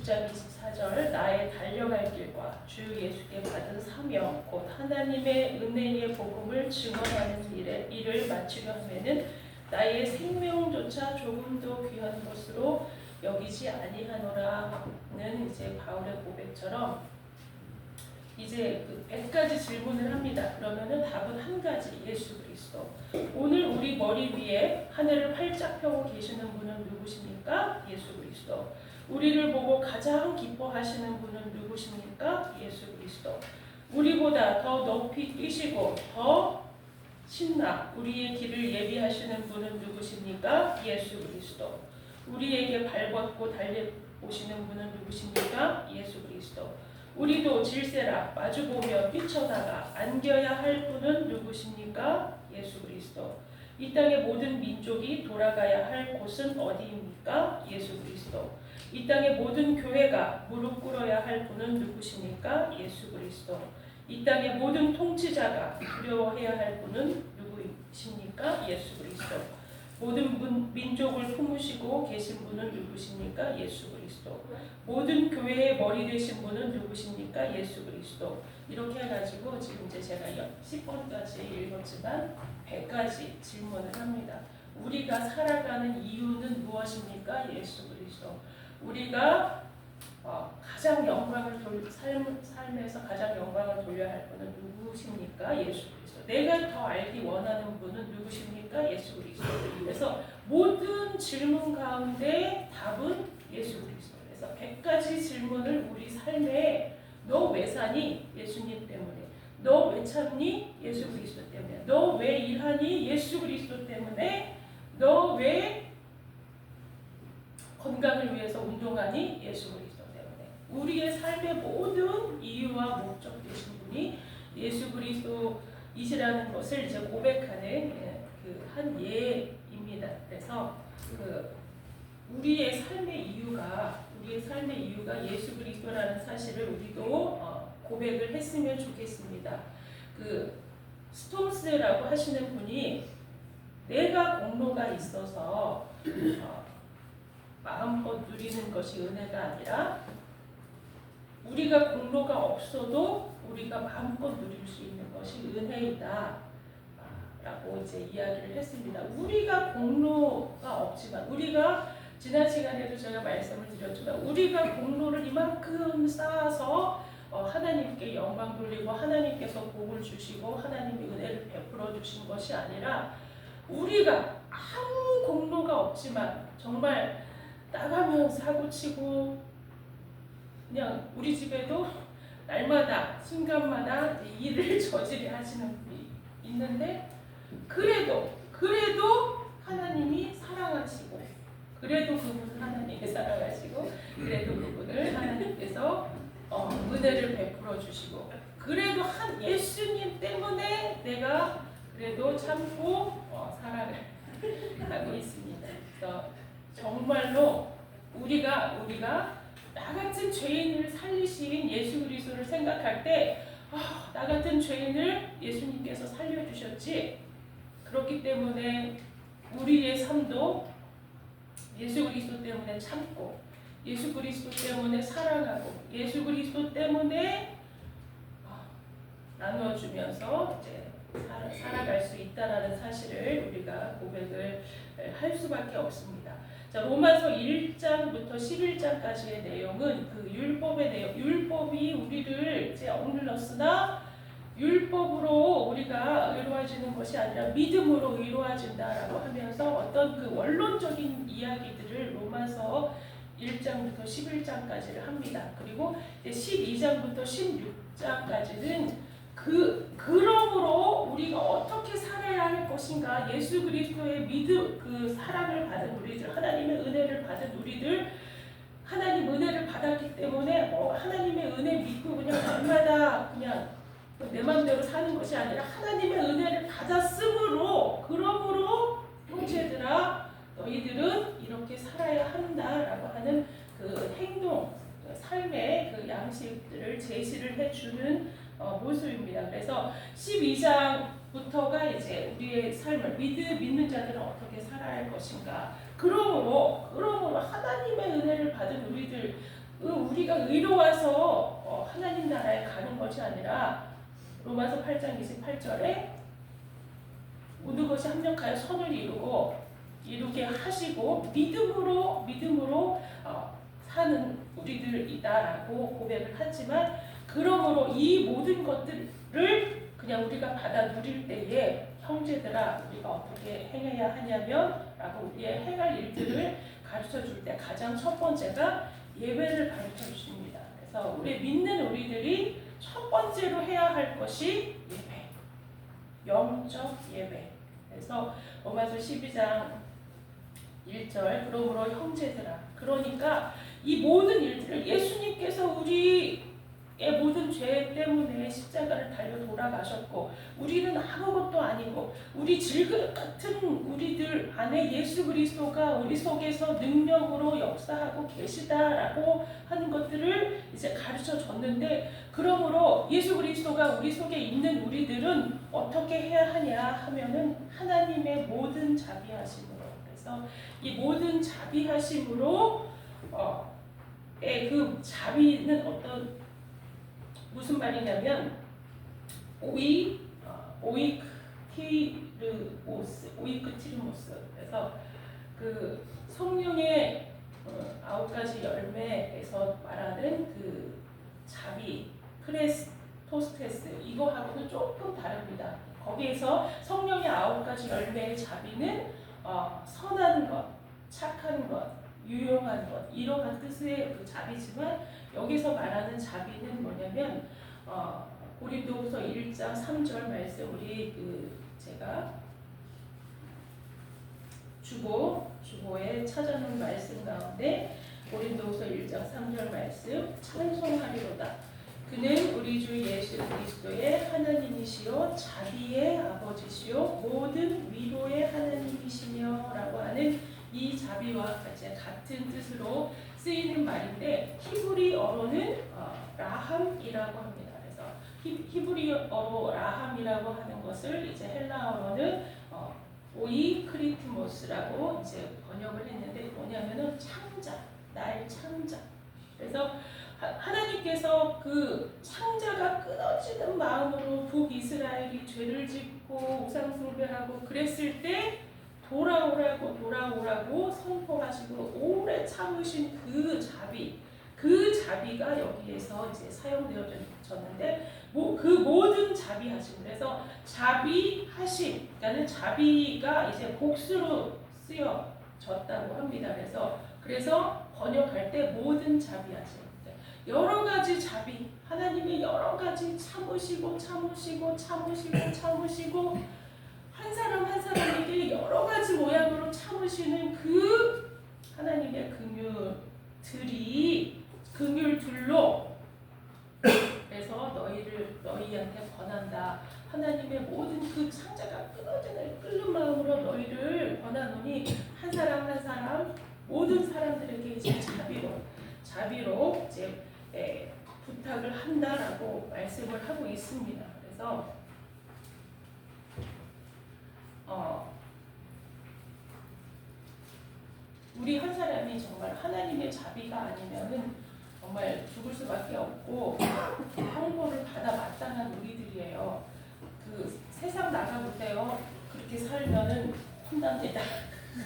20장 24절 나의 달려갈 길과 주 예수께 받은 사명 곧 하나님의 은혜의 복음을 증언하는 일을 마치려 하면은 나의 생명조차 조금도 귀한 것으로 여기지 아니하노라는 이제 바울의 고백처럼 이제 그 100가지 질문을 합니다. 그러면은 답은 한 가지, 예수 그리스도. 오늘 우리 머리 위에 하늘을 활짝 펴고 계시는 분은 누구십니까? 예수 그리스도. 우리를 보고 가장 기뻐하시는 분은 누구십니까? 예수 그리스도. 우리보다 더 높이 뛰시고 더 신나 우리의 길을 예비하시는 분은 누구십니까? 예수 그리스도. 우리에게 발벗고 달려오시는 분은 누구십니까? 예수 그리스도. 우리도 질세라 마주보며 뛰쳐나가 안겨야 할 분은 누구십니까? 예수 그리스도. 이 땅의 모든 민족이 돌아가야 할 곳은 어디입니까? 예수 그리스도. 이 땅의 모든 교회가 무릎 꿇어야 할 분은 누구십니까? 예수 그리스도. 이 땅의 모든 통치자가 두려워해야 할 분은 누구십니까? 예수 그리스도. 모든 민족을 품으시고 계신 분은 누구십니까? 예수 그리스도. 모든 교회의 머리 되신 분은 누구십니까? 예수 그리스도. 이렇게 해가지고 지금 이제 제가 10번까지 읽었지만 100가지 질문을 합니다. 우리가 살아가는 이유는 무엇입니까? 예수 그리스도. 우리가 가장 영광을 삶에서 가장 영광을 돌려야 할 분은 누구십니까? 예수 그리스도. 내가 더 알기 원하는 분은 누구십니까? 예수 그리스도. 그래서 모든 질문 가운데 답은 예수 그리스도. 그래서 100가지 질문을 우리 삶에 너 왜 사니? 예수님 때문에. 너 왜 참니? 예수 그리스도 때문에. 너 왜 일하니? 예수 그리스도 때문에. 너 왜 건강을 위해서 운동하니? 예수 그리스도 때문에. 우리의 삶의 모든 이유와 목적 되신 분이 예수 그리스도이시라는 것을 이제 고백하는 그 한 예입니다. 그래서 우리의 삶의 이유가 예수 그리스도라는 사실을 우리도 고백을 했으면 좋겠습니다. 그 스톰스라고 하시는 분이 내가 공로가 있어서 마음껏 누리는 것이 은혜가 아니라 우리가 공로가 없어도 우리가 마음껏 누릴 수 있는 것이 은혜이다 라고 이제 이야기를 했습니다. 우리가 공로가 없지만 우리가 지난 시간에도 제가 말씀을 드렸지만 우리가 공로를 이만큼 쌓아서 하나님께 영광 돌리고 하나님께서 복을 주시고 하나님의 은혜를 베풀어 주신 것이 아니라 우리가 아무 공로가 없지만 정말 나가면 사고치고 그냥 우리 집에도 날마다 순간마다 일을 저지르 하시는 분이 있는데 그래도 하나님이 사랑하시고 그래도 그분을 하나님이 사랑하시고 그래도 그분을 하나님께서 은혜를 베풀어 주시고 그래도 한 예수님 때문에 내가 그래도 참고 살아가고 있습니다. 그래서 정말로 우리가 나 같은 죄인을 살리신 예수 그리스도를 생각할 때 나 같은 죄인을 예수님께서 살려주셨지. 그렇기 때문에 우리의 삶도 예수 그리스도 때문에 참고 예수 그리스도 때문에 사랑하고 예수 그리스도 때문에 나누어주면서 이제 살아갈 수 있다라는 사실을 우리가 고백을 할 수밖에 없습니다. 자, 로마서 1장부터 11장까지의 내용은 그 율법의 내용, 율법이 우리를 이제 억눌렀으나 율법으로 우리가 의로워지는 것이 아니라 믿음으로 의로워진다라고 하면서 어떤 그 원론적인 이야기들을 로마서 1장부터 11장까지를 합니다. 그리고 이제 12장부터 16장까지는 그러므로 우리가 어떻게 살아야 할 것인가, 예수 그리스도의 믿음, 그 사랑을 받은 우리들, 하나님의 은혜를 받은 우리들, 하나님 은혜를 받았기 때문에 하나님의 은혜 믿고 그냥 날마다 그냥 내 마음대로 사는 것이 아니라 하나님의 은혜를 받았으므로 그러므로 형제들아 너희들은 이렇게 살아야 한다라고 하는 그 행동, 삶의 그 양식들을 제시를 해주는 모습입니다. 그래서 12장부터가 이제 우리의 삶을 믿는 자들은 어떻게 살아야 할 것인가. 그러므로 하나님의 은혜를 받은 우리들 우리가 의로워서 하나님 나라에 가는 것이 아니라 로마서 8장 28절에 모든 것이 합력하여 선을 이루게 하시고 믿음으로 사는 우리들이다라고 고백을 하지만, 그러므로 이 모든 것들을 그냥 우리가 받아 누릴 때에 형제들아 우리가 어떻게 행해야 하냐면 라고 우리의 행할 일들을 가르쳐 줄 때 가장 첫 번째가 예배를 가르쳐 주십니다. 그래서 우리 믿는 우리들이 첫 번째로 해야 할 것이 예배, 영적 예배. 그래서 로마서 12장 1절 그러므로 형제들아, 그러니까 이 모든 일들을 예수님께서 우리의 모든 죄 때문에 십자가를 달려 돌아가셨고, 우리는 아무것도 아니고 우리 질그릇 같은 우리들 안에 예수 그리스도가 우리 속에서 능력으로 역사하고 계시다라고 하는 것들을 이제 가르쳐 줬는데, 그러므로 예수 그리스도가 우리 속에 있는 우리들은 어떻게 해야 하냐 하면은 하나님의 모든 자비하심으로, 그래서 이 모든 자비하심으로 그 자비는 무슨 말이냐면 오이크티르모스. 그래서 그 성령의 9가지 열매에서 말하는 그 자비, 크레스토스테스, 이거하고는 조금 다릅니다. 거기에서 성령의 9가지 열매의 자비는 선한 것, 착한 것, 유용한 것, 이러한 뜻의 그 자비지만, 여기서 말하는 자비는 뭐냐면 고린도후서 1장 3절 말씀, 우리 제가 주보에 찾아놓은 말씀 가운데 고린도후서 1장 3절 말씀, 찬송하리로다. 그는 우리 주 예수 그리스도의 하나님이시요 자비의 아버지시요 모든 위로의 하나님이시며 라고 하는 이 자비와 같은 뜻으로 쓰이는 말인데, 히브리어로는 라함이라고 합니다. 그래서 히브리어로 라함이라고 하는 것을 이제 헬라어로는 오이크리트모스라고 이제 번역을 했는데, 뭐냐면은 창자, 날 창자. 그래서 하나님께서 그 창자가 끊어지는 마음으로 북이스라엘이 죄를 짓고 우상 숭배하고 그랬을 때 돌아오라고 선포하시고 오래 참으신 그 자비가 여기에서 이제 사용되어졌는데, 그 모든 자비하심, 그래서 자비하심, 그러니까 자비가 이제 복수로 쓰여졌다고 합니다. 그래서 번역할 때 모든 자비하심, 여러 가지 자비, 하나님이 여러 가지 참으시고 한 사람 한 사람에게 여러 가지 모양으로 참으시는 그 하나님의 긍휼들로 그래서 너희한테 권한다. 하나님의 모든 그 창자가 끓는 마음으로 너희를 권하노니 한 사람 한 사람 모든 사람들에게 이제 자비로 이제 부탁을 한다라고 말씀을 하고 있습니다. 그래서 우리 한 사람이 정말 하나님의 자비가 아니면은 정말 죽을 수밖에 없고 형벌을 받아 마땅한 우리들이에요. 그 세상 나가보세요. 그렇게 살면은 혼납니다.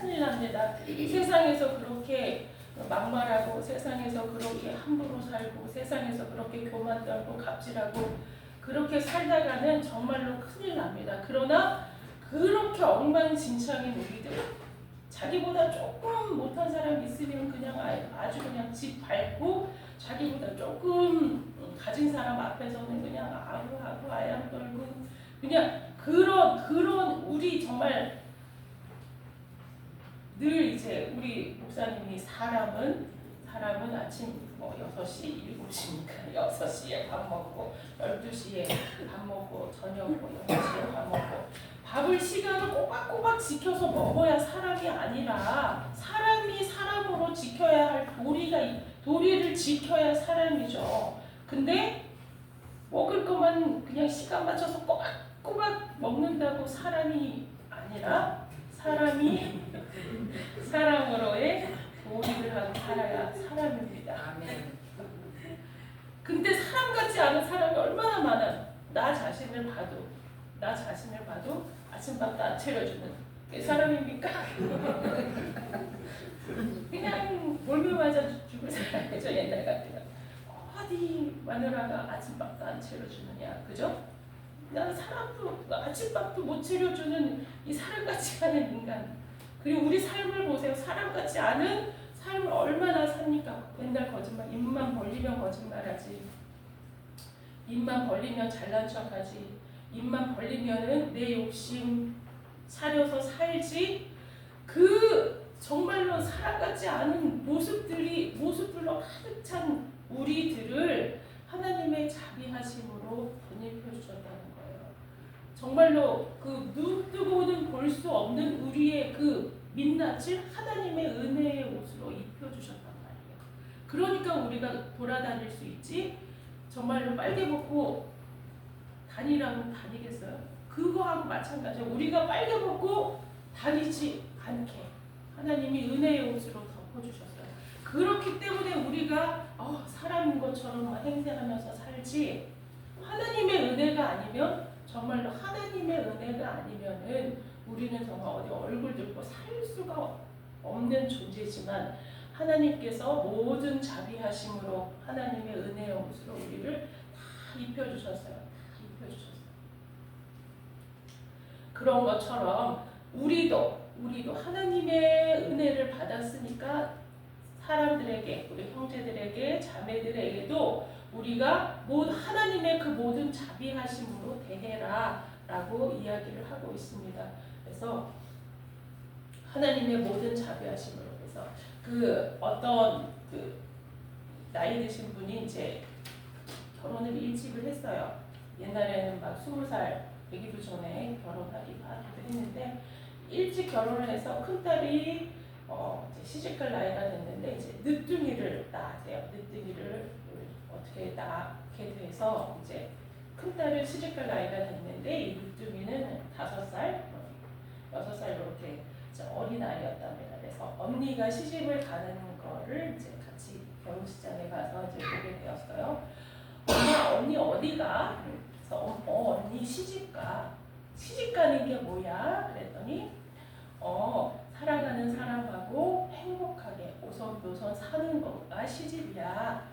큰일 납니다. 세상에서 그렇게 막말하고, 세상에서 그렇게 함부로 살고, 세상에서 그렇게 교만 떨고 갑질하고 그렇게 살다가는 정말로 큰일 납니다. 그러나 그렇게 엉망진창인 우리들, 자기보다 조금 못한 사람 있으면 그냥 아주 그냥 집 밟고, 자기보다 조금 가진 사람 앞에서는 그냥 아부하고 아양 떨고, 그냥 그런 우리 정말 늘 이제 우리 목사님이 사람은 아침 6시, 7시니까 6시에 밥 먹고 12시에 밥 먹고 저녁으로 6시에 밥 먹고, 밥을 시간을 꼬박꼬박 지켜서 먹어야 사람이 아니라 사람이 사람으로 지켜야 할 도리를 지켜야 사람이죠. 근데 먹을 것만 그냥 시간 맞춰서 꼬박꼬박 먹는다고 사람이 아니라 사람이 사람으로의 도리를 하고 살아야 사람입니다. 아멘. 근데 사람 같지 않은 사람이 얼마나 많아. 나 자신을 봐도 아침밥도 안 차려주는 그 사람입니까? 그냥 몰며 맞아 죽을 사람이죠. 옛날 같으면 어디 마누라가 아침밥도 안 차려주느냐, 그죠? 나는 사람도 아침밥도 못 차려주는 이 사람 같지 않은 인간. 그리고 우리 삶을 보세요. 사람 같지 않은 삶을 얼마나 삽니까? 맨날 거짓말, 입만 벌리면 거짓말하지. 입만 벌리면 잘난 척하지. 입만 벌리면은 내 욕심 사려서 살지. 그 정말로 사람 같지 않은 모습들로 가득 찬 우리들을 하나님의 자비하심으로 번입해 주셨다는 거예요. 정말로 그 눈 뜨고는 볼 수 없는 우리의 그 민낯을 하나님의 은혜의 옷으로 입혀주셨단 말이에요. 그러니까 우리가 돌아다닐 수 있지. 정말로 빨개 벗고 다니라면 다니겠어요? 그거하고 마찬가지예요. 우리가 빨개 벗고 다니지 않게 하나님이 은혜의 옷으로 덮어주셨어요. 그렇기 때문에 우리가 사람인 것처럼 행세하면서 살지, 하나님의 은혜가 아니면, 정말로 하나님의 은혜가 아니면은 우리는 정말 어디 얼굴 들고 살 수가 없는 존재지만, 하나님께서 모든 자비하심으로 하나님의 은혜의 옷으로 우리를 다 입혀주셨어요. 그런 것처럼 우리도 하나님의 은혜를 받았으니까 사람들에게, 우리 형제들에게, 자매들에게도 우리가 하나님의 그 모든 자비하심으로 대해라 라고 이야기를 하고 있습니다. 그래서 하나님의 모든 자비하심으로, 그래서 어떤 나이 드신 분이 이제 결혼을 일찍을 했어요. 옛날에는 막 20살 되기도 전에 결혼하기도 했는데, 일찍 결혼을 해서 큰딸이 이제 시집갈 나이가 됐는데 이제 늦둥이를 낳았대요. 늦둥이를 어떻게 낳게 돼서 이제 큰딸을 시집갈 나이가 됐는데, 이 늦둥이는 5살, 6살 이렇게 어린아이였답니다. 그래서 언니가 시집을 가는 거를 이제 같이 결혼식장에 가서 이제 보게 되었어요. 엄마, 언니 어디가? 그래서 언니 시집 가는 게 뭐야? 그랬더니 살아가는 사람하고 행복하게 오손도손 사는 거가 시집이야.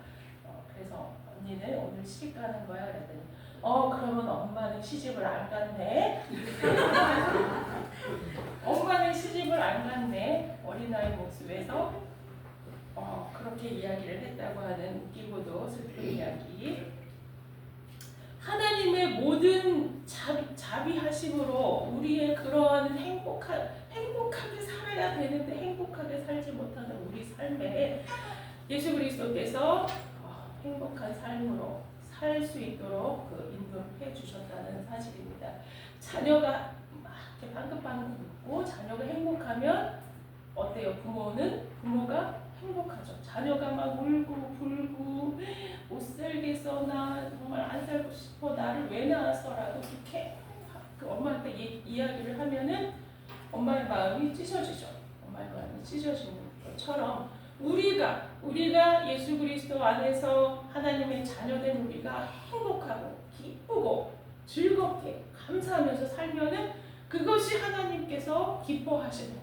그래서 언니는 오늘 시집 가는 거야. 그랬더니 그러면 엄마는 시집을 안 갔네. 엄마는 시집을 안 갔네. 어린아이 모습에서 그렇게 이야기를 했다고 하는 웃기고도 슬픈 이야기. 하나님의 모든 자비하심으로 우리의 그러한 행복하게 살아야 되는데 행복하게 살지 못하는 우리 삶에 예수 그리스도께서 행복한 삶으로 살 수 있도록 인도해 주셨다는 사실입니다. 자녀가 막 이렇게 방긋방긋 웃고 자녀가 행복하면 어때요? 부모가 행복하죠. 자녀가 막 울고 불고 못 살겠어, 나 정말 안 살고 싶어, 나를 왜 낳았어라도 그렇게 엄마한테 이야기를 하면은 엄마의 마음이 찢어지죠. 엄마의 마음이 찢어지는 것처럼 우리가 예수 그리스도 안에서 하나님의 자녀된 우리가 행복하고 기쁘고 즐겁게 감사하면서 살면은 그것이 하나님께서 기뻐하시는 일.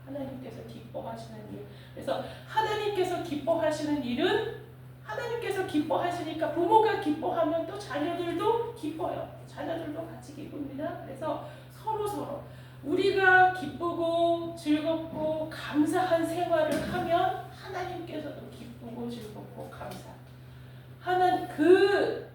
하나님께서 기뻐하시는 일. 그래서 하나님께서 기뻐하시는 일은 하나님께서 기뻐하시니까 부모가 기뻐하면 또 자녀들도 기뻐요. 자녀들도 같이 기쁩니다. 그래서 서로 우리가 기쁘고 즐겁고 감사한 생활을 하면 하나님께서도 기쁘고 즐겁고 감사하는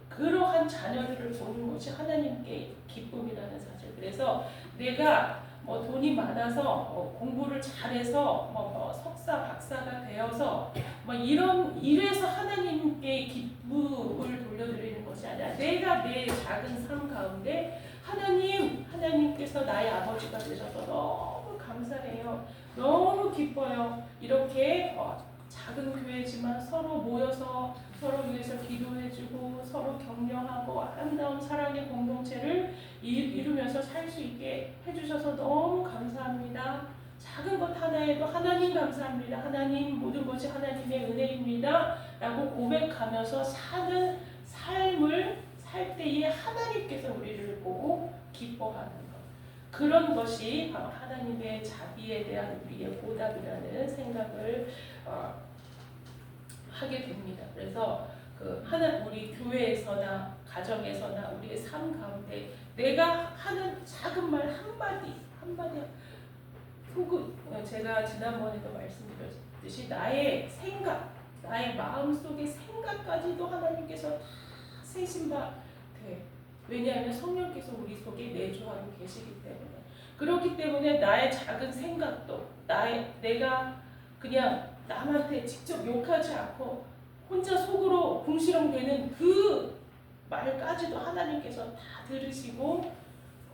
그러한 자녀들을 보는 것이 하나님께 기쁨이라는 사실. 그래서 내가 돈이 많아서 공부를 잘해서 석사 박사가 되어서 이래서 하나님께 기쁨을 돌려드리는 것이 아니라 내가 내 작은 삶 가운데 하나님께서 나의 아버지가 되셔서 너무 감사해요. 너무 기뻐요. 이렇게 작은 교회지만 서로 모여서 서로 위해서 기도해주고 서로 격려하고 아름다운 사랑의 공동체를 이루면서 살 수 있게 해주셔서 너무 감사합니다. 작은 것 하나에도 하나님 감사합니다. 하나님 모든 것이 하나님의 은혜입니다. 라고 고백하면서 사는 삶을 살 때에 하나님께서 우리를 보고 기뻐하는 것. 그런 것이 바로 하나님의 자비에 대한 우리의 보답이라는 생각을 하게 됩니다. 그래서 우리 교회에서나 가정에서나 우리의 삶 가운데 내가 하는 작은 말 한마디 제가 지난번에도 말씀드렸듯이 나의 생각, 나의 마음속의 생각까지도 하나님께서 다 세신 바 돼. 왜냐하면 성령께서 우리 속에 내주하고 계시기 때문에. 그렇기 때문에 나의 작은 생각도 내가 그냥 남한테 직접 욕하지 않고 혼자 속으로 궁시렁대는 그 말까지도 하나님께서 다 들으시고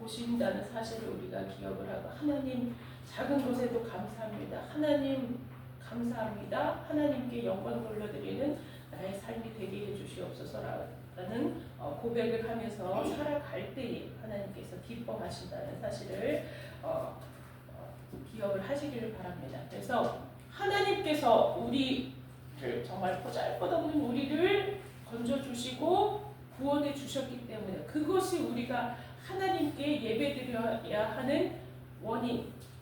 보신다는 사실을 우리가 기억을 하고 하나님 작은 것에도 감사합니다. 하나님 감사합니다. 하나님께 영광 돌려드리는 나의 삶이 되게 해주시옵소서라는 고백을 하면서 살아갈 때에 하나님께서 기뻐하신다는 사실을 기억을 하시기를 바랍니다. 그래서 하나님께서 우리를 정말 보잘것없는 우리를 건져주시고 구원해 주셨기 때문에 그것이 우리가 하나님께 예배드려야 하는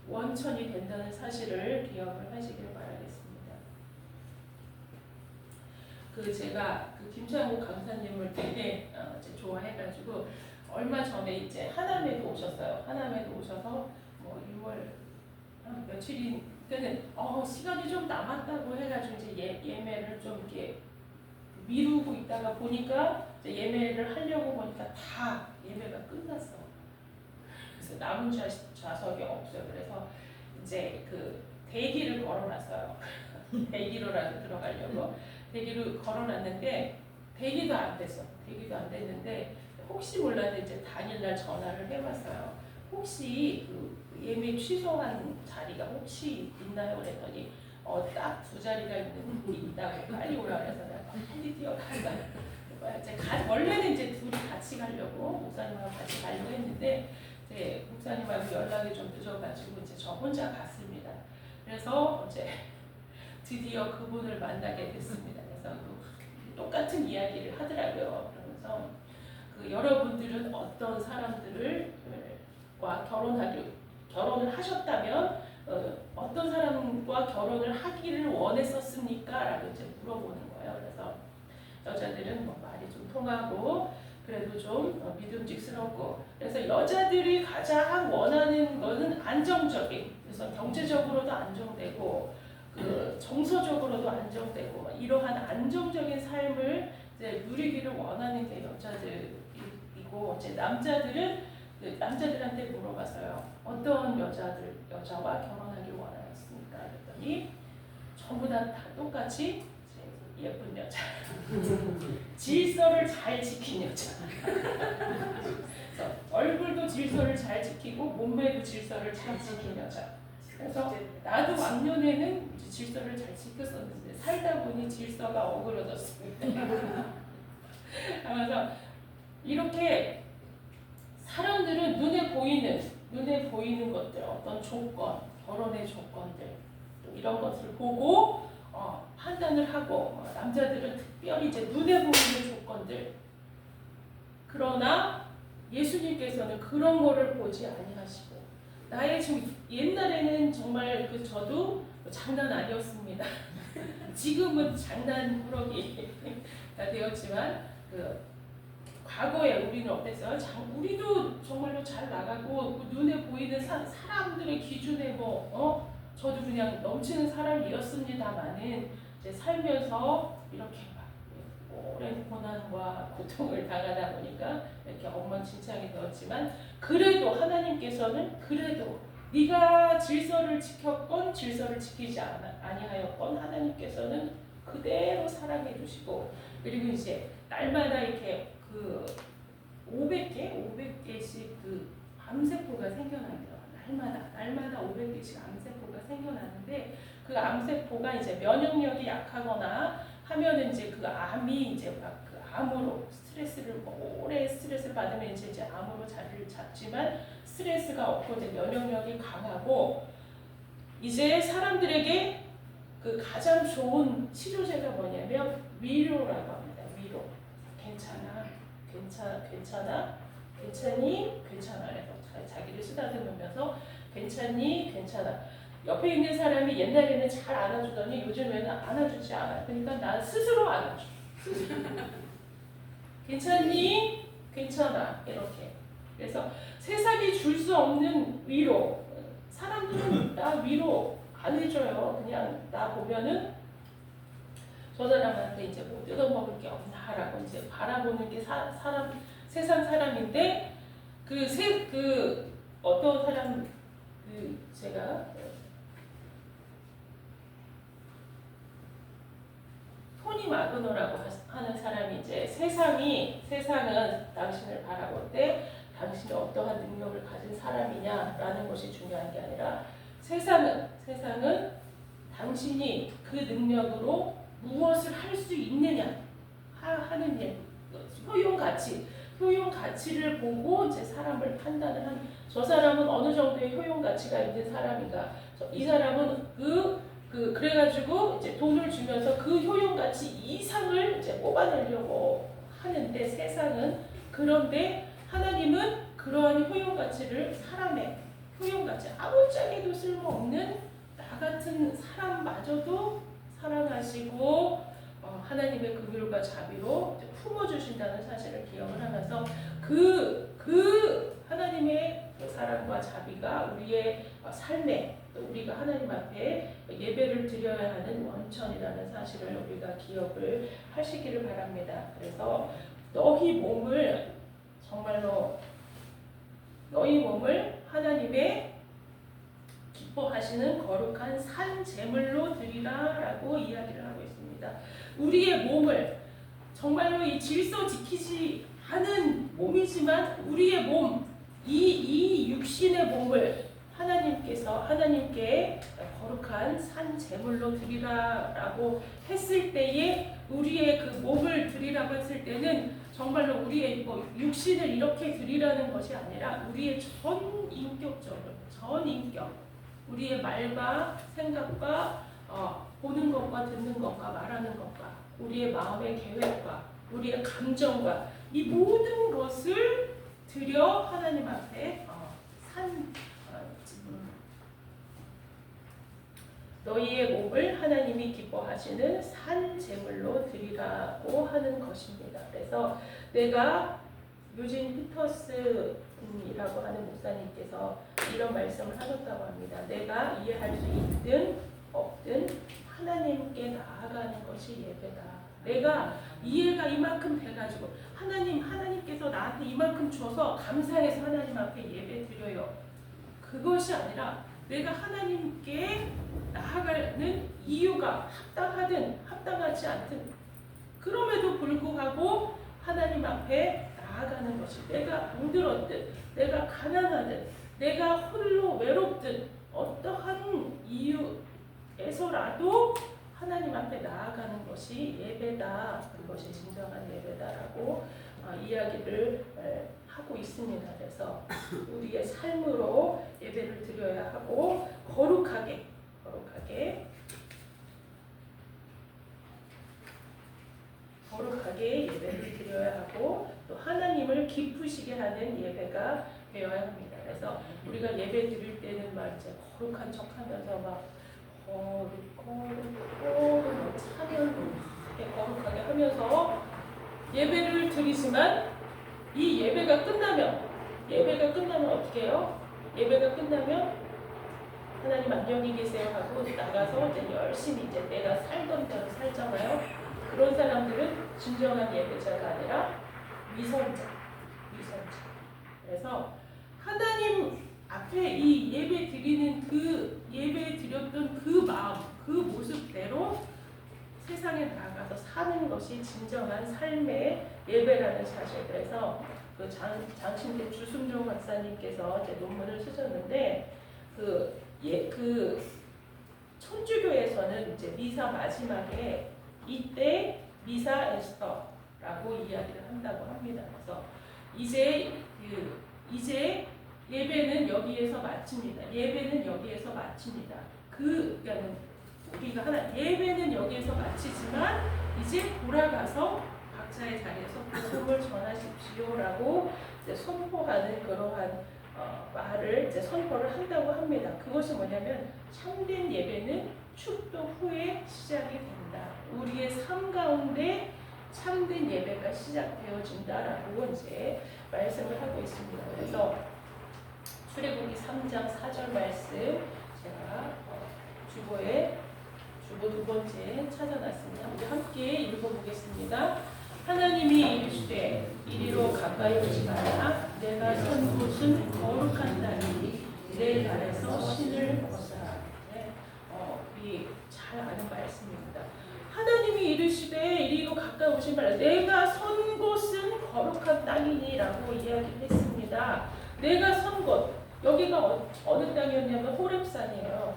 원천이 된다는 사실을 기억을 하시길 바라겠습니다. 제가 김창호 강사님을 되게 좋아해가지고 얼마 전에 이제 하남에도 오셨어요. 하남에도 오셔서 6월 며칠이 때는 시간이 좀 남았다고 해가지고 이제 예매를 좀 이렇게 미루고 있다가 보니까 이제 예매를 하려고 보니까 다 예매가 끝났어. 그래서 남은 좌석이 없어요. 그래서 이제 대기를 걸어놨어요. 대기로라도 들어가려고 대기를 걸어놨는데 대기도 안 됐어. 대기도 안 됐는데 혹시 몰라서 이제 당일날 전화를 해봤어요. 혹시 예매 취소한 자리가 혹시 있나요? 그랬더니 딱 2자리가 있다고 빨리 오라 그래서 내가 빨리 뛰어간다. 원래는 이제 둘이 같이 가려고 목사님하고 같이 가려고 했는데 이제 목사님하고 연락이 좀 늦어가지고 이제 저 혼자 갔습니다. 그래서 이제 드디어 그분을 만나게 됐습니다. 그래서 똑같은 이야기를 하더라고요. 그러면서 여러분들은 어떤 사람들과 결혼을 하셨다면 어떤 사람과 결혼을 하기를 원했었습니까? 라고 이제 물어보는 거예요. 그래서 여자들은 말이 좀 통하고 그래도 좀 믿음직스럽고 그래서 여자들이 가장 원하는 것은 안정적인 그래서 경제적으로도 안정되고 정서적으로도 안정되고 이러한 안정적인 삶을 이제 누리기를 원하는 게 여자들이고 이제 남자들한테 물어봤어요. 어떤 여자와 결혼하길 원하였습니까? 그랬더니 전부 다 똑같이 예쁜 여자, 질서를 잘 지킨 여자. 얼굴도 질서를 잘 지키고 몸매도 질서를 잘 지킨 여자. 그래서 나도 왕년에는 질서를 잘 지켰었는데 살다 보니 질서가 어그러졌습니다. 그래서 이렇게 사람들은 눈에 보이는 것들, 어떤 조건, 결혼의 조건들 이런 것을 보고 판단을 하고 남자들은 특별히 이제 눈에 보이는 조건들. 그러나 예수님께서는 그런 거를 보지 아니하시고 나의 지금 옛날에는 정말 저도 장난 아니었습니다. 지금은 장난꾸러기가 되었지만 과거에 우리는 어땠어요? 우리도 정말로 잘 나가고 눈에 보이는 사람들의 기준에 저도 그냥 넘치는 사람이었습니다만은 이제 살면서 이렇게 막 오랜 고난과 고통을 당하다 보니까 이렇게 엉망진창이 되었지만 그래도 하나님께서는 네가 질서를 지켰건 질서를 지키지 아니하였건 하나님께서는 그대로 사랑해 주시고 그리고 이제 날마다 이렇게 500개씩 암세포가 생겨나요. 날마다 500개씩 암세포가 생겨나는데 그 암세포가 이제 면역력이 약하거나 하면은 이제 암이 이제 막 암으로 오래 스트레스를 받으면 이제 암으로 자리를 잡지만 스트레스가 없고 이제 면역력이 강하고 이제 사람들에게 그 가장 좋은 치료제가 뭐냐면 위로라고 합니다. 위로. 괜찮아, 괜찮아, 괜찮니, 괜찮아. 그래서 자기를 쓰다듬으면서 괜찮니, 괜찮아. 옆에 있는 사람이 옛날에는 잘 안아주더니 요즘에는 안아주지 않아. 그러니까 난 스스로 안아줘. 괜찮니? 괜찮아. 이렇게. 그래서 세상이 줄 수 없는 위로. 사람들은 나 위로 안 해줘요. 그냥 나 보면은 저 사람한테 이제 뭐 뜯어먹을 게 없나라고 이제 바라보는 게 세상 사람인데 그 어떤 사람 제가 토니 마그노라고 하는 사람이 이제 세상은 당신을 바라볼 때 당신이 어떠한 능력을 가진 사람이냐라는 것이 중요한 게 아니라 세상은 당신이 그 능력으로 무엇을 할 수 있느냐 하는 일, 효용 가치를 보고 이제 사람을 판단을 한. 저 사람은 어느 정도의 효용 가치가 있는 사람인가? 이 사람은 그래가지고 이제 돈을 주면서 그 효용 가치 이상을 이제 뽑아내려고 하는데 세상은. 그런데 하나님은 그러한 효용 가치를 사람의 효용 가치, 아무짝에도 쓸모없는 나 같은 사람마저도 사랑하시고 하나님의 긍휼과 자비로 품어주신다는 사실을 기억을 하면서 그 하나님의 사랑과 자비가 우리의 삶에, 또 우리가 하나님 앞에 예배를 드려야 하는 원천이라는 사실을 우리가 기억을 하시기를 바랍니다. 그래서 너희 몸을 하나님의 기뻐하시는 거룩한 산 제물로 드리라라고 이야기를 하고 있습니다. 우리의 몸을 정말로 이 질서 지키지 않은 몸이지만 우리의 몸, 이 육신의 몸을 하나님께 거룩한 산 제물로 드리라라고 했을 때에 우리의 그 몸을 드리라고 했을 때는 정말로 우리의 육신을 이렇게 드리라는 것이 아니라 우리의 전 인격, 우리의 말과 생각과 보는 것과 듣는 것과 말하는 것과 우리의 마음의 계획과 우리의 감정과 이 모든 것을 드려 하나님 앞에 너희의 몸을 하나님이 기뻐하시는 산 제물로 드리라고 하는 것입니다. 그래서 내가 유진 피터슨이라고 하는 목사님께서 이런 말씀을 하셨다고 합니다. 내가 이해할 수 있든 없든 하나님께 나아가는 것이 예배다. 내가 이해가 이만큼 돼가지고 하나님께서 나한테 이만큼 줘서 감사해서 하나님 앞에 예배 드려요. 그것이 아니라 내가 하나님께 나아가는 이유가 합당하든 합당하지 않든 그럼에도 불구하고 하나님 앞에 나아가는 것이, 내가 병들었든 내가 가난하든 내가 홀로 외롭든 어떠한 이유에서라도 하나님 앞에 나아가는 것이 예배다. 그것이 진정한 예배다라고 이야기를 하고 있습니다. 그래서 우리의 삶으로 예배를 드려야 하고 거룩하게 예배를 드려야 하고 또 하나님을 기쁘시게 하는 예배가 되어야 합니다. 그래서 우리가 예배 드릴 때는 막 이제 거룩한 척하면서 막 찬양 거룩하게 하면서 예배를 드리지만 이 예배가 끝나면 어떻게 해요? 예배가 끝나면 하나님 안녕히 계세요 하고 나가서 이제 열심히 이제 내가 살던 대로 살잖아요. 그런 사람들은 진정한 예배자가 아니라 위선자. 그래서 하나님 앞에 이 예배 드렸던 그 마음, 그 모습대로 세상에 나가서 사는 것이 진정한 삶의 예배라는 사실. 그래서 그 장신대 주순종 박사님께서 이제 논문을 쓰셨는데 그 천주교에서는 이제 미사 마지막에 이때 미사 에스터라고 이야기를 한다고 합니다. 그래서 이제 예배는 여기에서 마칩니다. 그러니까 우리가 하나 예배는 여기에서 마치지만 이제 돌아가서 각자의 자리에서 복음을 전하십시오라고 이제 선포하는 그러한 말을 이제 선포를 한다고 합니다. 그것이 뭐냐면 참된 예배는 축도 후에 시작이 된다. 우리의 삶 가운데 참된 예배가 시작되어진다라고 이제 말씀을 하고 있습니다. 그래서 출애굽기 3장 4절 말씀 제가 주보 두 번째 찾아놨습니다. 우리 함께 읽어보겠습니다. 하나님이 이르시되 이리로 가까이 오지 마라. 내가 선 곳은 거룩한 땅이니 내 발에서 신을 벗어라. 네, 우리 잘 아는 말씀입니다. 하나님이 이르시되 이리로 가까이 오지 마라. 내가 선 곳은 거룩한 땅이니라고 이야기를 했습니다. 내가 선 곳, 여기가 어느 땅이었냐면 호렙산이에요.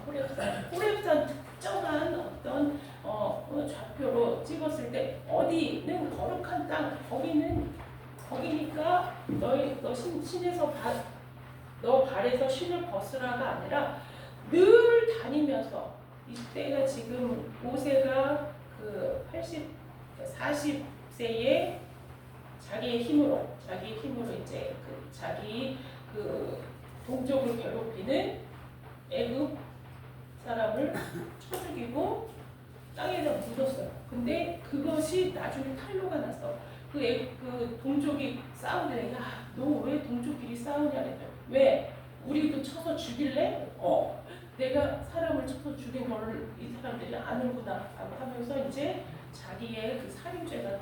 호렙산 특정한 어떤 좌표로 찍었을 때 어디는 거룩한 땅, 거기니까 너 신에서 너 발에서 신을 벗으라가 아니라 늘 다니면서 이때가 지금 모세가 그 40세에 자기의 힘으로 이제 자기 동족을 괴롭히는 애굽 사람을 쳐 죽이고 땅에다 묻었어요. 근데 그것이 나중에 탄로가 났어. 그 동족이 싸우는데 너 왜 동족끼리 싸우냐 그랬죠. 왜? 우리도 쳐서 죽일래? 내가 사람을 쳐서 죽인 거를 이 사람들이 아는구나 라고 하면서 이제 자기의 그 살인죄가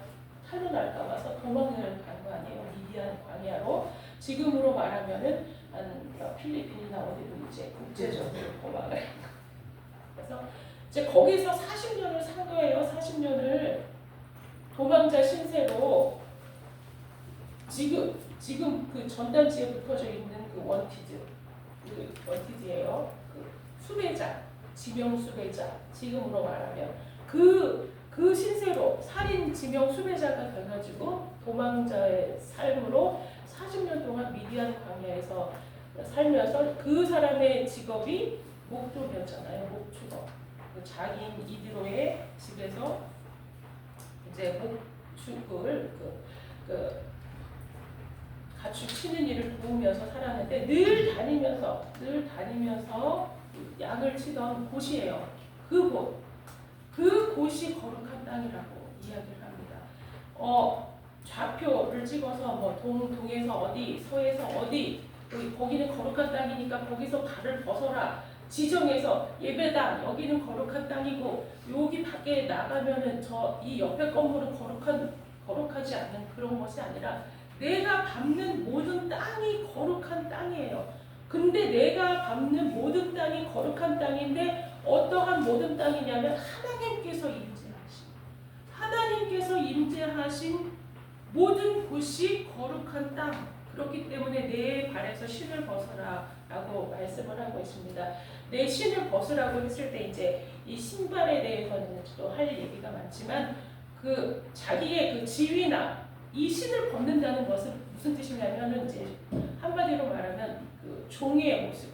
탄로 날까 봐서 도망을 간 거 아니에요. 미디안 광야로. 지금으로 말하면은 필리핀이나 어디로 이제 국제적으로 도망을. 그래서 이제 거기서 40년을 산 거예요. 40년을 도망자 신세로 지금 그 전단지에 붙어져 있는 그 원티즈예요. 그 수배자, 지명 수배자. 지금으로 말하면 그 신세로 살인 지명 수배자가 돼가지고 도망자의 삶으로 40년 동안 미디안 광야에서 살면서 그 사람의 직업이 목도였잖아요. 목축업. 자기인 이드로의 집에서 이제 목축을 가축 치는 일을 도우면서 살았는데 늘 다니면서 양을 치던 곳이에요. 그곳이 거룩한 땅이라고 이야기를 합니다. 좌표를 찍어서 뭐 동에서 어디, 서에서 어디, 거기는 거룩한 땅이니까 거기서 발을 벗어라. 지정해서 예배당 여기는 거룩한 땅이고 여기 밖에 나가면은 이 옆에 건물은 거룩하지 않는 그런 것이 아니라 내가 밟는 모든 땅이 거룩한 땅이에요. 근데 내가 밟는 모든 땅이 거룩한 땅인데 어떠한 모든 땅이냐면 하나님께서 임재하신 모든 곳이 거룩한 땅. 그렇기 때문에 내 발에서 신을 벗어라 라고 말씀을 하고 있습니다. 내 신을 벗으라고 했을 때 이제 이 신발에 대해서는 또 할 얘기가 많지만 자기의 지위나 이 신을 벗는다는 것은 무슨 뜻이냐면은 이제 한마디로 말하면 종의 모습.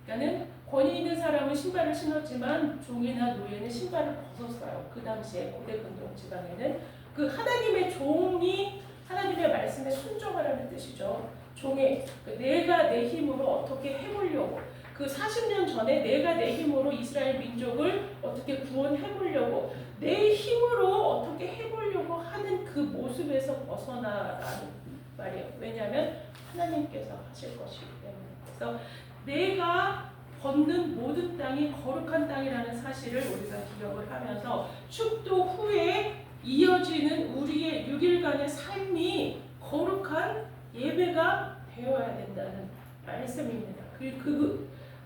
그러니까는 권위 있는 사람은 신발을 신었지만 종이나 노예는 신발을 벗었어요. 그 당시에 고대 근동 지방에는 하나님의 종이 하나님의 말씀에 순종하라는 뜻이죠. 종의 내가 내 힘으로 어떻게 해보려고 40년 전에 내가 내 힘으로 이스라엘 민족을 어떻게 구원해보려고 내 힘으로 어떻게 해보려고 하는 그 모습에서 벗어나라는 말이에요. 왜냐하면 하나님께서 하실 것이기 때문에. 그래서 내가 걷는 모든 땅이 거룩한 땅이라는 사실을 우리가 기억을 하면서 축도 후에 이어지는 우리의 6일간의 삶이 거룩한 예배가 되어야 된다는 말씀입니다.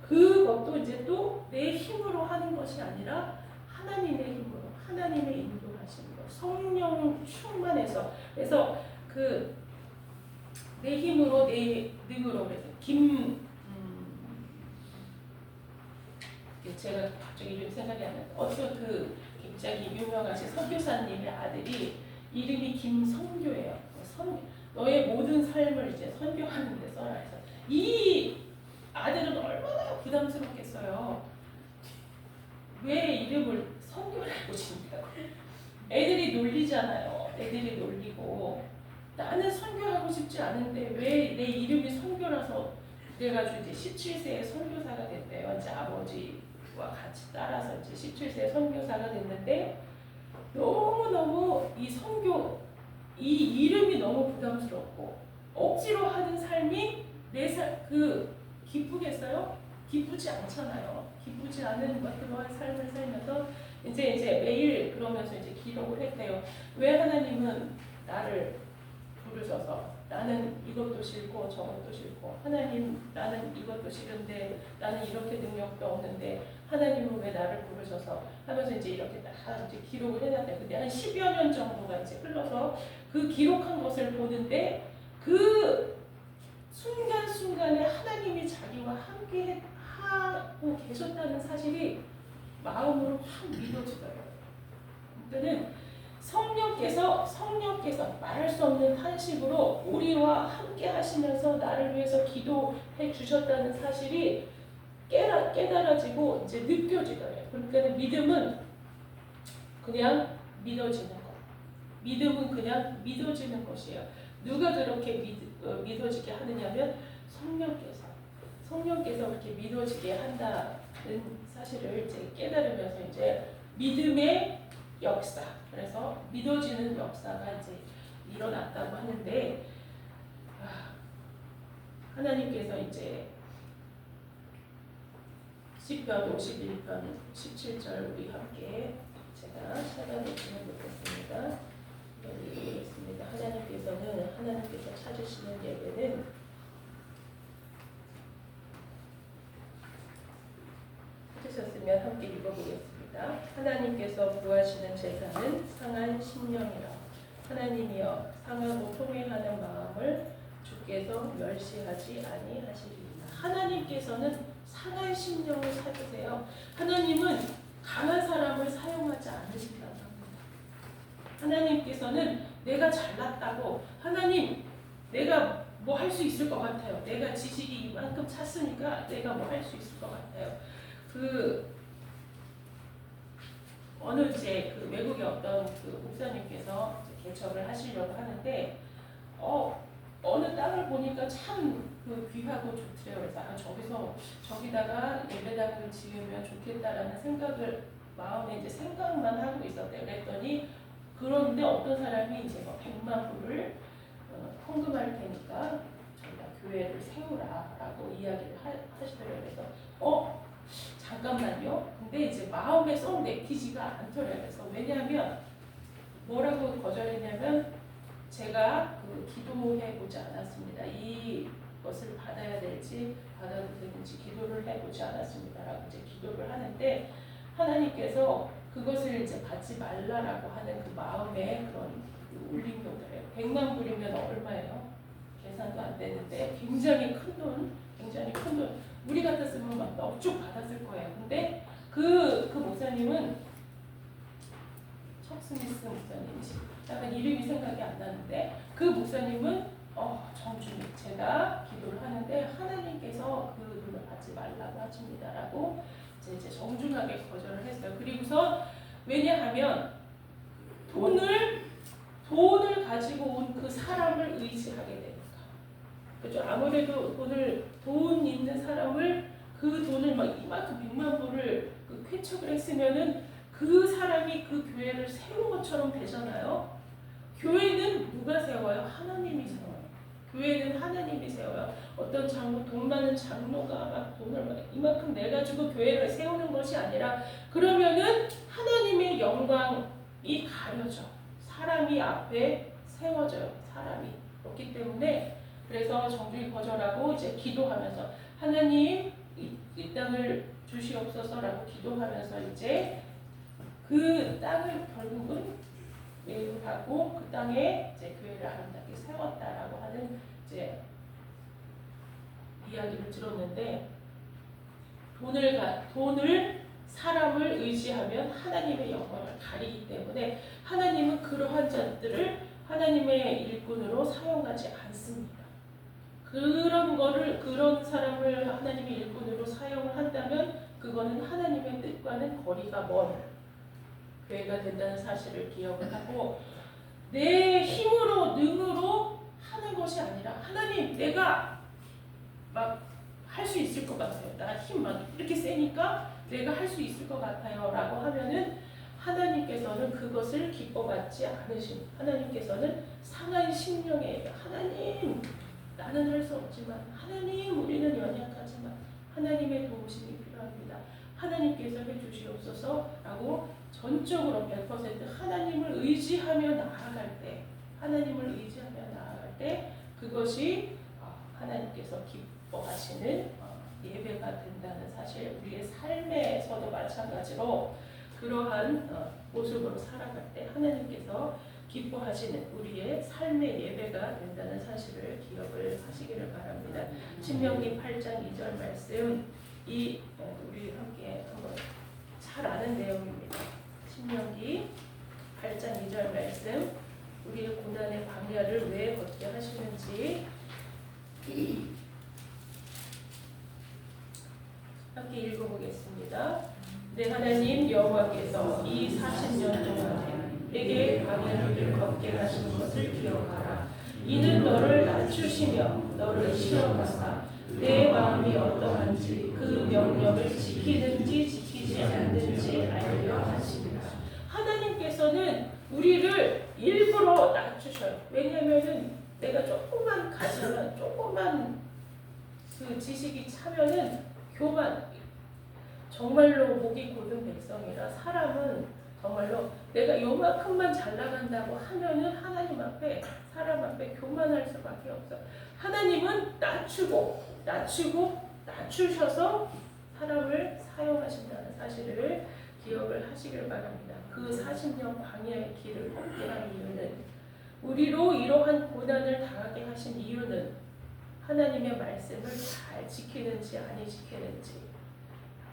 그것도 이제 또 내 힘으로 하는 것이 아니라 하나님의 힘으로, 하나님의 인도하심으로, 성령 충만해서. 그래서 내 힘으로, 내 능으로. 그래서 제가 갑자기 이름 생각이 안 나요. 어떤 굉장히 유명하신 선교사님의 아들이 이름이 김성교예요. 너의 모든 삶을 이제 선교하는 데 써라 해서 이 아들은 얼마나 부담스럽겠어요. 왜 이름을 선교라고 짓냐고. 애들이 놀리잖아요. 애들이 놀리고 나는 선교하고 싶지 않은데 왜 내 이름이 선교라서 그래가지고 이제 17세에 선교사가 됐대요. 이제 아버지와 같이 따라서 이제 17세에 선교사가 됐는데 너무너무 이 선교 이 이름이 너무 부담스럽고 억지로 하는 삶이 기쁘겠어요? 기쁘지 않잖아요. 기쁘지 않은 그러한 삶을 살면서 이제 매일 그러면서 이제 기록을 했대요. 왜 하나님은 나를 부르셔서 나는 이것도 싫고 저것도 싫고 하나님 나는 이것도 싫은데 나는 이렇게 능력도 없는데 하나님은 왜 나를 부르셔서 하면서 이제 이렇게 다 이제 기록을 해놨대요. 근데 한 10여 년 정도가 이제 흘러서 그 기록한 것을 보는데 그 순간순간에 하나님이 자기와 함께 하고 계셨다는 사실이 마음으로 확 믿어지더라고요. 그러니까는 성령께서 말할 수 없는 탄식으로 우리와 함께 하시면서 나를 위해서 기도해 주셨다는 사실이 깨달아지고 이제 느껴지더래요. 그러니까 믿음은 그냥 믿어지는 것. 믿음은 그냥 믿어지는 것이에요. 누가 그렇게 믿어지게 하느냐면 성령께서 그렇게 믿어지게 한다는 사실을 이제 깨달으면서 이제 믿음의 역사, 그래서 믿어지는 역사가 이제 일어났다고 하는데 하나님께서 이제 시편 51편 17절 우리 함께 제가 찾아보시면 좋겠습니다. 여기 있습니다. 하나님께서 찾으시는 예배는 찾으셨으면 함께 읽어보겠습니다. 하나님께서 구하시는 제사는 상한 심령이라. 하나님이여 상하고 통회하는 마음을 주께서 멸시하지 아니하시리이다. 하나님께서는 상한 심령을 찾으세요. 하나님은 강한 사람을 사용하지 않으신다고 합니다. 하나님께서는 내가 잘났다고 하나님 내가 뭐 할 수 있을 것 같아요. 내가 지식이 이만큼 찼으니까 내가 뭐 할 수 있을 것 같아요. 어느 이제 외국의 어떤 목사님께서 개척을 하시려고 하는데 어느 땅을 보니까 참 귀하고 좋더래요. 그래서 저기다가 예배당을 지으면 좋겠다라는 생각을 마음에 이제 생각만 하고 있었대요. 그랬더니 그런데 어떤 사람이 이제 100만 불을 헌금할 테니까 저희가 교회를 세우라라고 이야기를 하시더래요. 그래서 잠깐만요. 근데 이제 마음에 썩 내키지가 않더래요. 그래서 왜냐하면 뭐라고 거절했냐면 제가 기도해 보지 않았습니다. 이것을 받아야 될지 받아도 되는지 기도를 해보지 않았습니다라고 이제 기도를 하는데 하나님께서 그것을 이제 받지 말라라고 하는 그 마음에 그런 울림도더래요. 100만 불이면 얼마예요? 계산도 안 되는데 굉장히 큰 돈. 우리 같았으면 막 넉죽 받았을 거예요. 근데 그 목사님은 척스미스 목사님이시. 약간 이름이 생각이 안 나는데 그 목사님은 정중히 제가 기도를 하는데 하나님께서 그 돈을 받지 말라고 하십니다라고 이제 정중하게 거절을 했어요. 그리고서 왜냐하면 돈을 가지고 온 그 사람을 의지하게 되니까. 그렇죠. 아무래도 돈 있는 사람을 그 돈을 막 이만큼 100만 불을 쾌척을 했으면은 그 사람이 그 교회를 세운 것처럼 되잖아요. 교회는 누가 세워요? 하나님이 세워요. 교회는 하나님이 세워요. 어떤 돈 많은 장로가 막 돈을 막 이만큼 내가지고 교회를 세우는 것이 아니라 그러면은 하나님의 영광이 가려져. 사람이 앞에 세워져요. 사람이. 그렇기 때문에 그래서 정중히 거절하고 이제 기도하면서 하나님 이 땅을 주시옵소서라고 기도하면서 이제 그 땅을 결국은 매입하고 그 땅에 이제 교회를 아름답게 세웠다라고 하는 이제 이야기를 들었는데 돈을 사람을 의지하면 하나님의 영광을 가리기 때문에 하나님은 그러한 자들을 하나님의 일꾼으로 사용하지 않습니다. 그런 사람을 하나님의 일꾼으로 사용을 한다면 그거는 하나님의 뜻과는 거리가 먼 교회가 된다는 사실을 기억을 하고, 내 힘으로 능으로 하는 것이 아니라 하나님 내가 막 할 수 있을 것 같아요. 나 힘 막 이렇게 세니까 내가 할 수 있을 것 같아요 라고 하면은 하나님께서는 그것을 기뻐받지 않으신, 하나님께서는 상한 심령에 하나님 나는 할 수 없지만 하나님 우리는 연약하지만 하나님의 도우심이 필요합니다. 하나님께서 해주시옵소서 라고 전적으로 100% 하나님을 의지하며 나아갈 때, 하나님을 의지하며 나아갈 때 그것이 하나님께서 기뻐하시는 예배가 된다는 사실, 우리의 삶에서도 마찬가지로 그러한 모습으로 살아갈 때 하나님께서 기뻐하시는 우리의 삶의 예배가 된다는 사실을 기억을 하시기를 바랍니다. 신명기 8장 2절 말씀, 우리 함께 한번 잘 아는 내용입니다. 신명기 8장 2절 말씀, 우리의 고난의 광야를 왜 걷게 하시는지 함께 읽어보겠습니다. 내 하나님 여호와께서 이 40년 동안에 내게 광야를 걷게 하신 것을 기억하라. 이는 너를 낮추시며 너를 시험하사 내 마음이 어떠한지 그 명령을 지키는지 지키지 않는지 알려 하시리라. 하나님께서는 우리를 일부러 낮추셔요. 왜냐하면 내가 조금만 가지면, 조금만 그 지식이 차면은 교만, 정말로 목이 곧은 백성이라 사람은 정말로 내가 요만큼만 잘 나간다고 하면은 하나님 앞에, 사람 앞에 교만할 수밖에 없어. 하나님은 낮추셔서 사람을 사용하신다는 사실을 기억을 하시길 바랍니다. 그 40년 광야의 길을 걷게 한 이유는, 우리로 이러한 고난을 당하게 하신 이유는 하나님의 말씀을 잘 지키는지 아니 지키는지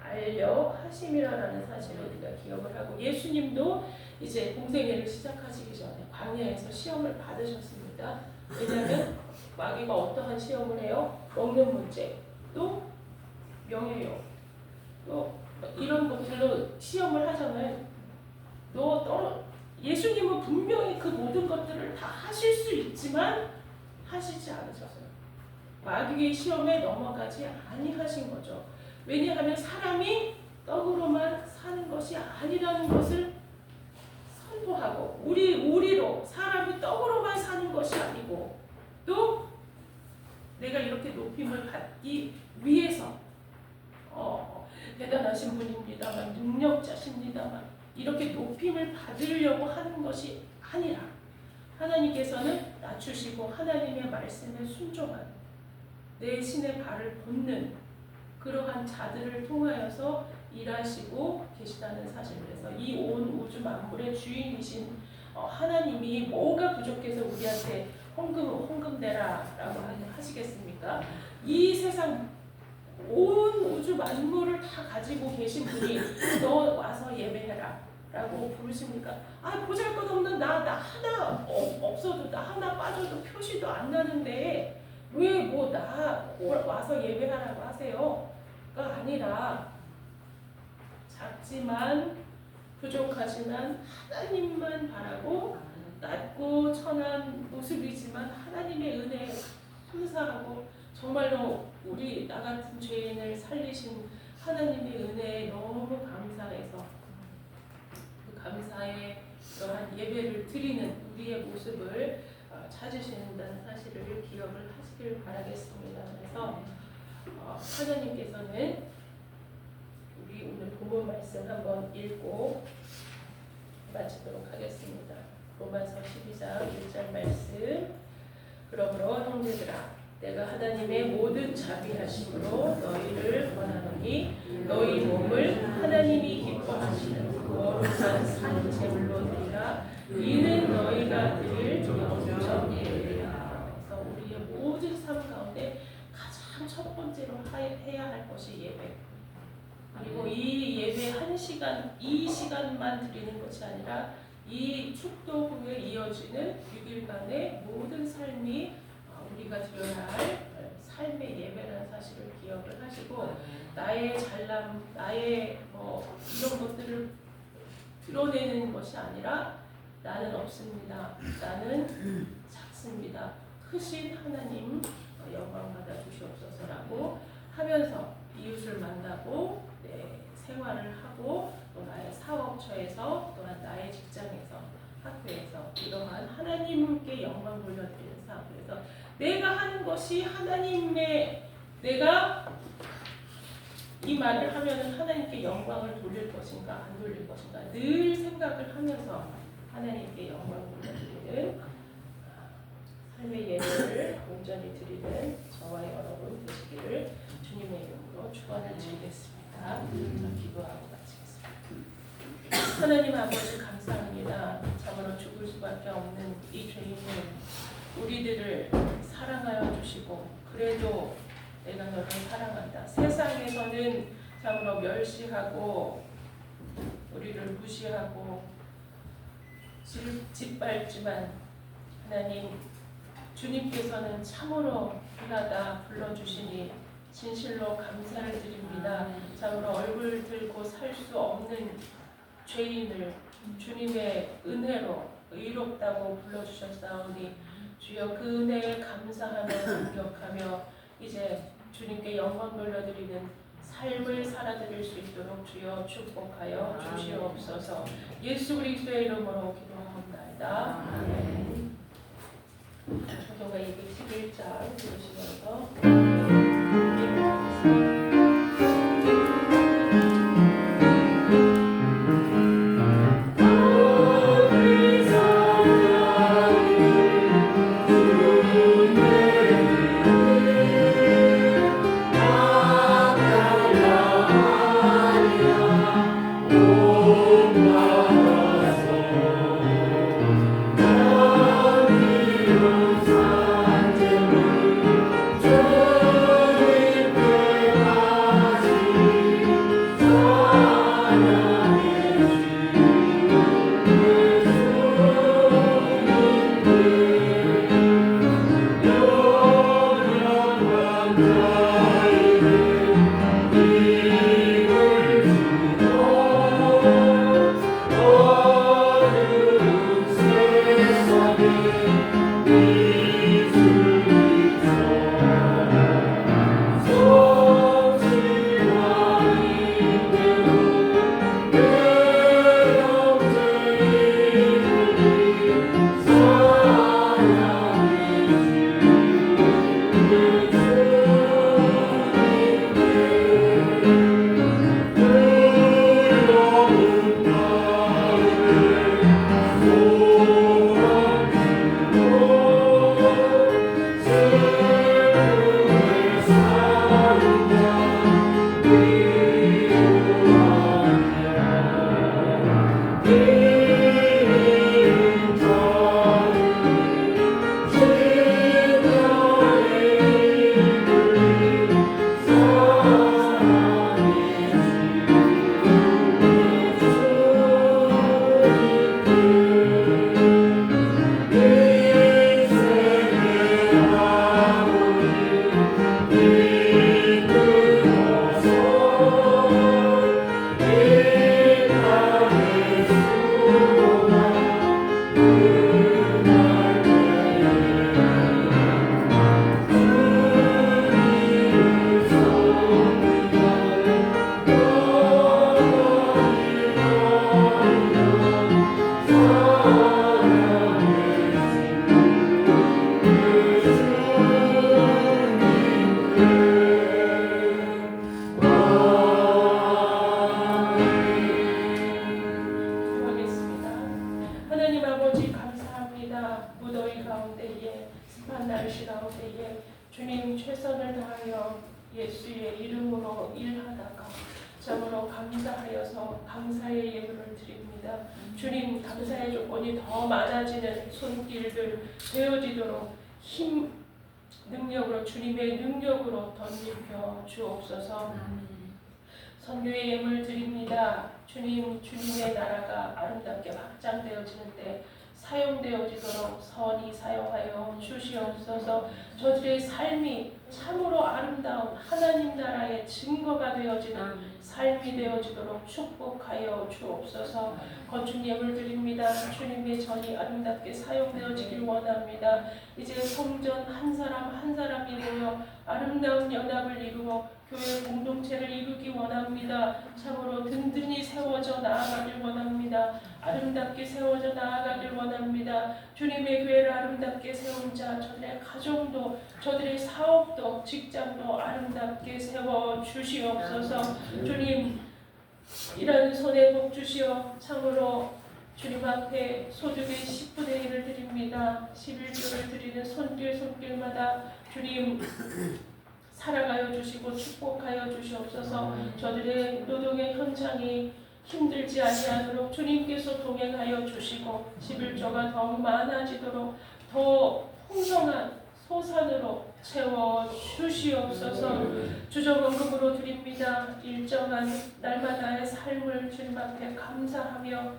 알려 하심이라는 사실을 우리가 기억을 하고, 예수님도 이제 공생애를 시작하시기 전에 광야에서 시험을 받으셨습니다. 왜냐하면 마귀가 어떠한 시험을 해요? 먹는 문제, 또 명예욕, 또 이런 것들로 시험을 하잖아요. 예수님은 분명히 그 모든 것들을 다 하실 수 있지만 하시지 않으셨어요. 마귀의 시험에 넘어가지 아니하신 거죠. 왜냐하면 사람이 떡으로만 사는 것이 아니라는 것을 선포하고, 우리로 사람이 떡으로만 사는 것이 아니고, 또 내가 이렇게 높임을 받기 위해서 대단하신 분입니다만, 능력자십니다만 이렇게 높임을 받으려고 하는 것이 아니라 하나님께서는 낮추시고 하나님의 말씀에 순종한, 내 신의 발을 벗는 그러한 자들을 통하여서 일하시고 계시다는 사실에서 이 온 우주 만물의 주인이신 하나님이 뭐가 부족해서 우리한테 헌금 내라라고 하시겠습니까? 이 세상 온 우주 만물을 다 가지고 계신 분이 너 와서 예배해라 라고 부르십니까? 보잘것없는 나 하나 없어도, 나 하나 빠져도 표시도 안 나는데 왜 나 와서 예배하라고 하세요? 가 아니라, 작지만 부족하지만 하나님만 바라고 낮고 천한 모습이지만 하나님의 은혜에 감사하고, 정말로 우리 나 같은 죄인을 살리신 하나님의 은혜에 너무 감사해서 그 감사의 그러한 예배를 드리는 우리의 모습을 찾으신다는 사실을 기억을 하시길 바라겠습니다. 그래서 하나님께서는, 우리 오늘 본문 말씀 한번 읽고 마치도록 하겠습니다. 로마서 12장 1절 말씀, 그러므로 형제들아 내가 하나님의 모든 자비하심으로 너희를 권하노니 너희 몸을 하나님이 기뻐하시는 거룩한 산 제물로 드리라. 이는 너희가 드릴 영적 예배라. 그래서 우리의 모든 삶 가운데 가장 첫 번째로 해야 할 것이 예배. 그리고 이 예배 한 시간, 이 시간만 드리는 것이 아니라 이 축도 후에 이어지는 6일간의 모든 삶이 우리가 드려야 할 삶의 예배라는 사실을 기억을 하시고 나의 잘남, 나의 이런 것들을 드러내는 것이 아니라 나는 없습니다. 나는 작습니다. 크신 하나님 영광 받아 주시옵소서라고 하면서 이웃을 만나고 생활을 하고 또 나의 사업처에서 또한 나의 직장에서 학교에서 이러한 하나님께 영광 돌려드리는 삶. 그래서 내가 하는 것이 하나님의 내가 이 말을 하면은 하나님께 영광을 돌릴 것인가 안 돌릴 것인가 늘 생각을 하면서 하나님께 영광을 돌려드리는 삶의 예배를 온전히 드리는 저와 여러분 되시기를 주님의 이름으로 축원을 드리겠습니다. 기도하고 마치겠습니다. 하나님 아버지 감사합니다. 참으로 죽을 수밖에 없는 이 죄인은 우리들을 사랑하여 주시고 그래도 내가 너를 사랑한다. 세상에서는 참으로 멸시하고 우리를 무시하고 짓밟지만 하나님 주님께서는 참으로 귀하다 불러주시니 진실로 감사를 드립니다. 참으로 얼굴 들고 살 수 없는 죄인을 주님의 은혜로 의롭다고 불러주셨사오니 주여 그 은혜에 감사하며 감격하며 이제 주님께 영광 돌려드리는 삶을 살아드릴 수 있도록 주여 축복하여 주시옵소서. 예수 그리스도의 이름으로 기도하옵나이다. 아멘. 교도가 211장 들으시면서 기도하겠습니다. 예수의 이름으로 일하다가 참으로 감사하여서 감사의 예물을 드립니다. 주님 감사의 조건이 더 많아지는 손길들 되어지도록 힘 능력으로 주님의 능력으로 덧입혀 주옵소서. 선교의 예물 드립니다. 주님 주님의 나라가 아름답게 확장되어지는 때 사용되어지도록 선히 사용하여 주시옵소서. 저들의 삶이 참으로 아름다운 하나님 나라의 증거가 되어지는 삶이 되어지도록 축복하여 주옵소서. 건축 예물 드립니다. 주님의 전이 아름답게 사용되어지길 원합니다. 이제 성전 한 사람 한 사람이 모여 아름다운 연합을 이루어 교회 공동체를 이루기 원합니다. 참으로 든든히 세워져 나아가길 원합니다. 아름답게 세워져 나아가길 원합니다. 주님의 교회를 아름답게 세운 자, 저들의 가정도, 저들의 사업도, 직장도 아름답게 세워 주시옵소서. 주님, 이런 손에 복 주시어 참으로 주님 앞에 소득의 10분의 1을 드립니다. 11조를 드리는 손길마다 주님 살아가여 주시고 축복하여 주시옵소서. 저들의 노동의 현장이 힘들지 아니하도록 주님께서 동행하여 주시고 11조가 더욱 많아지도록 더 풍성한 소산으로 채워 주시옵소서. 주정원금으로 드립니다. 일정한 날마다의 삶을 주님 앞에 감사하며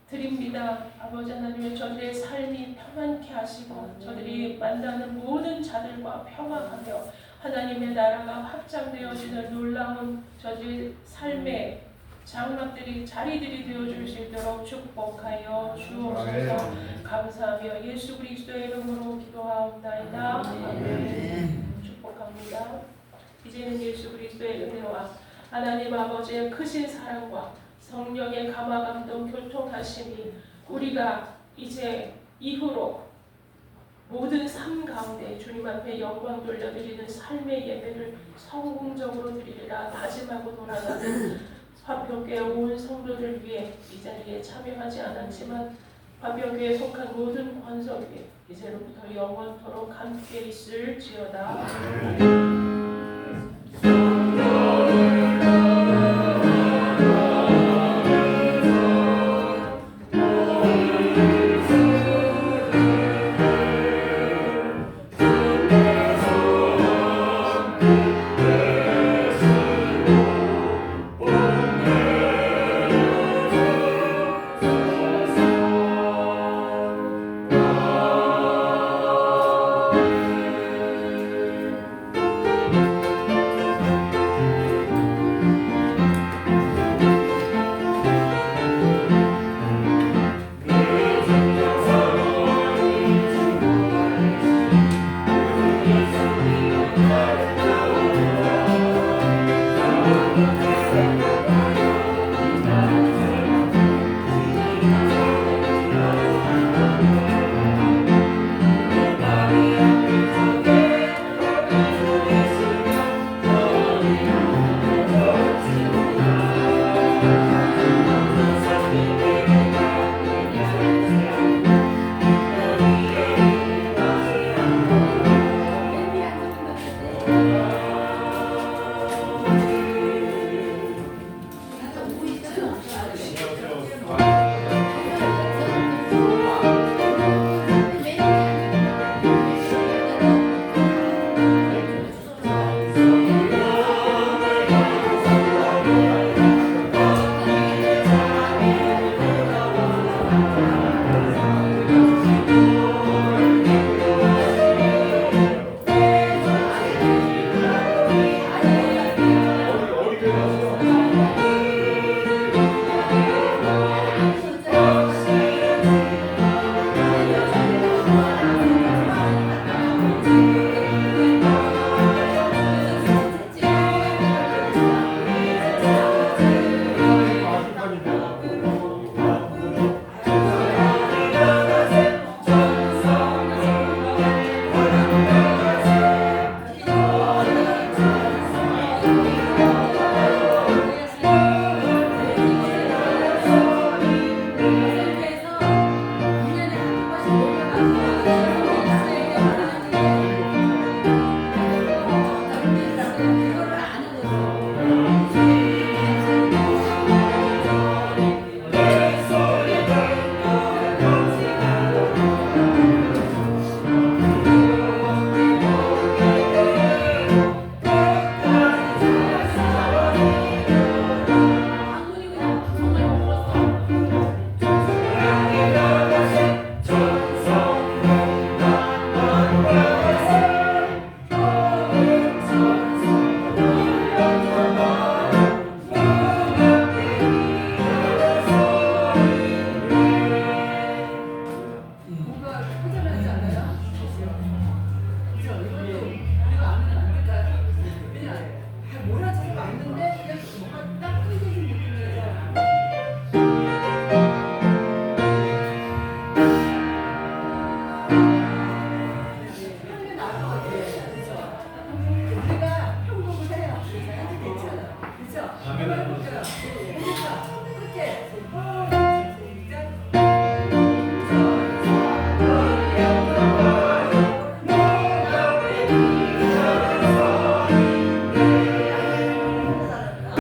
드립니다. 아버지 하나님, 저들의 삶이 평안케 하시고 저들이 만나는 모든 자들과 평화하며 하나님의 나라가 확장되어지는 놀라운 저들의 삶의 장막들이 자리들이 되어줄 수 있도록 축복하여 주옵소서. 감사하며 예수 그리스도의 이름으로 기도하옵나이다. 아멘. 축복합니다. 이제는 예수 그리스도의 은혜와 하나님 아버지의 크신 사랑과 성령의 감화감동 교통하심이 우리가 이제 이후로 모든 삶 가운데 주님 앞에 영광 돌려드리는 삶의 예배를 성공적으로 드리리라 다짐하고 돌아가는 화평교회 온 성도들 위해 이 자리에 참여하지 않았지만 화평교회에 속한 모든 권석 위에 이제로부터 영원토록 함께 있을지어다.